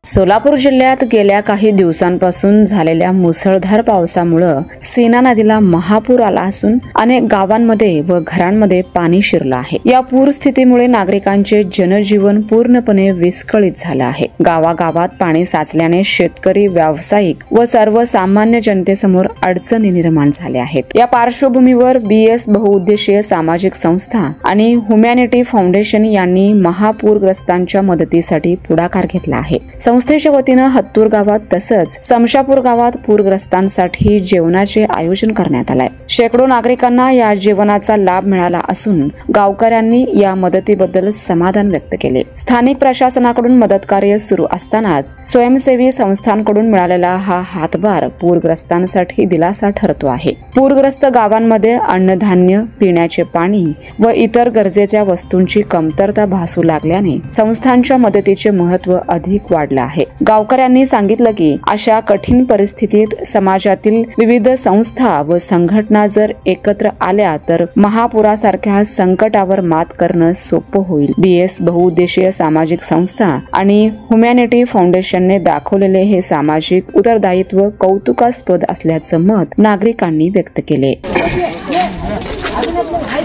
सोलापूर जिल्ह्यात गेल्या काही दिवसांपासून झालेल्या मुसळधार पावसामुळे सीना नदीला महापूर आला असून अनेक गावांमध्ये व घरांमध्ये पाणी शिरलं आहे। या पूर स्थितीमुळे नागरिकांचे जनजीवन पूर्णपणे विस्कळीत झाले आहे। गावागावात पाणी साचल्याने शेतकरी, व्यावसायिक व सर्वसामान्य जनतेसमोर अडचणी निर्माण झाल्या आहेत। या पार्श्वभूमीवर BS बहुउद्देशीय सामाजिक संस्था आणि ह्युमॅनिटी फाउंडेशन यांनी महापूरग्रस्तांच्या मदतीसाठी पुढाकार घेतला आहे। संस्थेच्या वतीने हत्तूर गावात तसंच समशापूर गावात पूरग्रस्तांसाठी जेवणाचे आयोजन करण्यात आले। शेकडो नागरिकांना या जेवणाचा लाभ मिळाला असून गावकऱ्यांनी या मदतीबद्दल समाधान व्यक्त केले। स्थानिक प्रशासनाकडून मदत कार्य सुरू असतानाच स्वयंसेवी संस्थांकडून मिळालेला हा हातभार पूरग्रस्तांसाठी दिलासा ठरतो आहे। पूरग्रस्त गावांमध्ये अन्नधान्य, पिण्याचे पाणी व इतर गरजेच्या वस्तूंची कमतरता भासू लागल्याने संस्थांच्या मदतीचे महत्त्व अधिक वाढले आहे। गावकऱ्यांनी सांगितलं की अशा कठीण परिस्थितीत समाजातील विविध संस्था व संघटना जर एकत्र आल्या तर महापुरासारख्या संकटावर मात करणं सोपं होईल। BS बहुउद्देशीय सामाजिक संस्था आणि ह्युमॅनिटी फाउंडेशनने दाखवलेले हे सामाजिक उत्तरदायित्व कौतुकास्पद असल्याचं मत नागरिकांनी व्यक्त केले।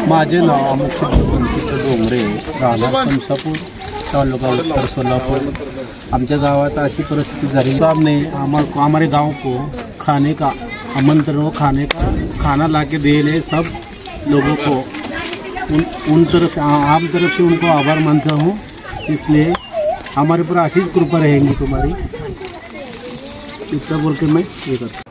माझे नाव अमित डोंगरे, राहणार समशापूर, तालुका उत्तर सोलापुर। आमच्या गावात ऐसी परिस्थिति झाली, हमने हमारे गांव को खाने का आमंत्रण हो, खाना ला के दे सब लोगों को उन तरफ आम तरफ से उनको आभार मानता हूँ। इसलिए हमारे ऊपर आशीष कृपा रहेंगी तुम्हारी। इतना बोल के मैं ये करता हूँ।